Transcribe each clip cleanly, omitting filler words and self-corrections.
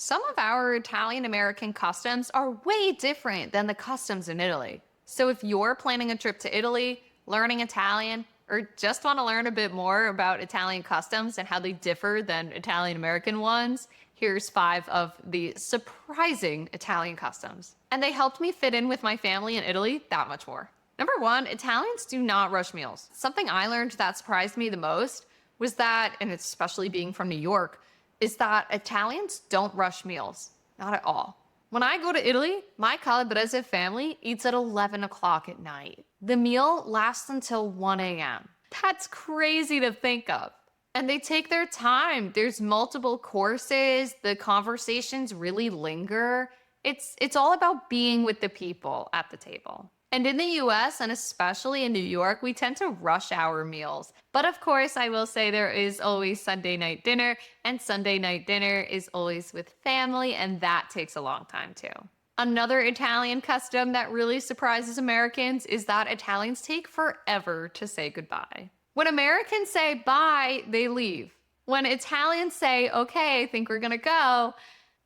Some of our Italian American customs are way different than the customs in Italy. So if you're planning a trip to Italy, learning Italian, or just want to learn a bit more about Italian customs and how they differ than Italian American ones, here's 5 of the surprising Italian customs. And they helped me fit in with my family in Italy that much more. Number 1, Italians do not rush meals. Something I learned that surprised me the most was that, and especially being from New York, is that Italians don't rush meals. Not at all. When I go to Italy, my Calabrese family eats at 11 o'clock at night. The meal lasts until 1 a.m. That's crazy to think of. And they take their time. There's multiple courses. The conversations really linger. It's all about being with the people at the table. And in the US, and especially in New York, we tend to rush our meals. But of course, I will say there is always Sunday night dinner, and Sunday night dinner is always with family, and that takes a long time too. Another Italian custom that really surprises Americans is that Italians take forever to say goodbye. When Americans say bye, they leave. When Italians say, okay, I think we're gonna go,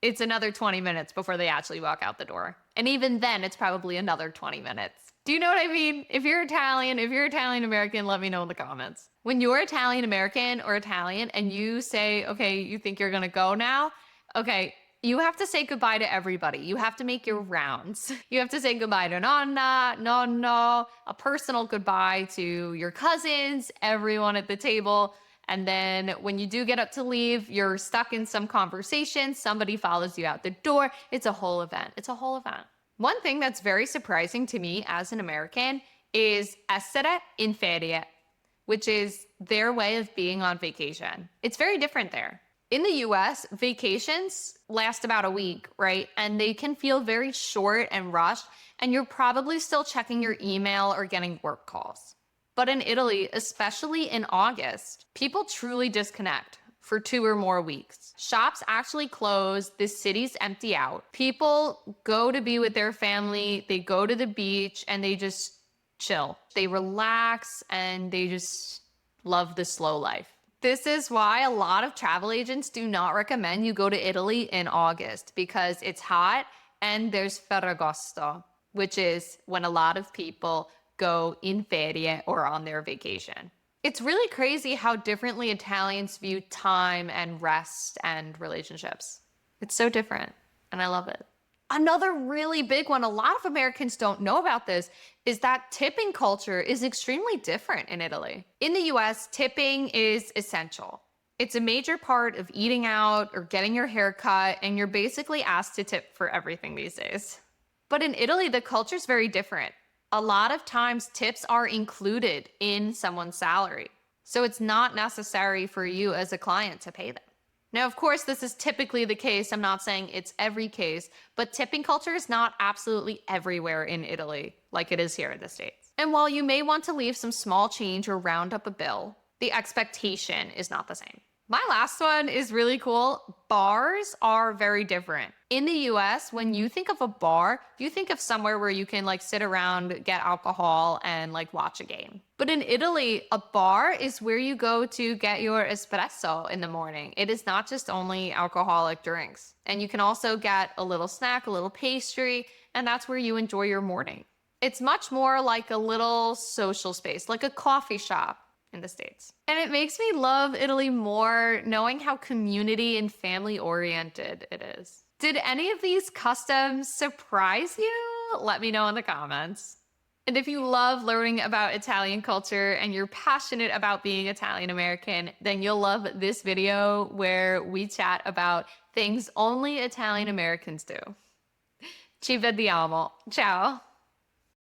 it's another 20 minutes before they actually walk out the door. And even then, it's probably another 20 minutes. Do you know what I mean? If you're Italian American, let me know in the comments. When you're Italian American or Italian and you say, okay, you think you're gonna go now? Okay, you have to say goodbye to everybody. You have to make your rounds. You have to say goodbye to nonna, nonno, a personal goodbye to your cousins, everyone at the table. And then when you do get up to leave, you're stuck in some conversation, somebody follows you out the door. It's a whole event. It's a whole event. One thing that's very surprising to me as an American is essere in ferie, which is their way of being on vacation. It's very different there. In the US, vacations last about a week, right? And they can feel very short and rushed, and you're probably still checking your email or getting work calls. But in Italy, especially in August, people truly disconnect for 2 or more weeks. Shops actually close, the cities empty out. People go to be with their family, they go to the beach, and they just chill. They relax, and they just love the slow life. This is why a lot of travel agents do not recommend you go to Italy in August, because it's hot and there's Ferragosto, which is when a lot of people go in ferie or on their vacation. It's really crazy how differently Italians view time and rest and relationships. It's so different, and I love it. Another really big one, a lot of Americans don't know about this, is that tipping culture is extremely different in Italy. In the US, tipping is essential. It's a major part of eating out or getting your hair cut, and you're basically asked to tip for everything these days. But in Italy, the culture is very different. A lot of times tips are included in someone's salary. So it's not necessary for you as a client to pay them. Now, of course, this is typically the case. I'm not saying it's every case, but tipping culture is not absolutely everywhere in Italy like it is here in the States. And while you may want to leave some small change or round up a bill, the expectation is not the same. My last one is really cool. Bars are very different. In the US, when you think of a bar, you think of somewhere where you can sit around, get alcohol, and watch a game. But in Italy, a bar is where you go to get your espresso in the morning. It is not just only alcoholic drinks. And you can also get a little snack, a little pastry, and that's where you enjoy your morning. It's much more like a little social space, like a coffee shop in the States. And it makes me love Italy more knowing how community and family oriented it is. Did any of these customs surprise you? Let me know in the comments. And if you love learning about Italian culture and you're passionate about being Italian American, then you'll love this video where we chat about things only Italian Americans do. Ci vediamo. Ciao.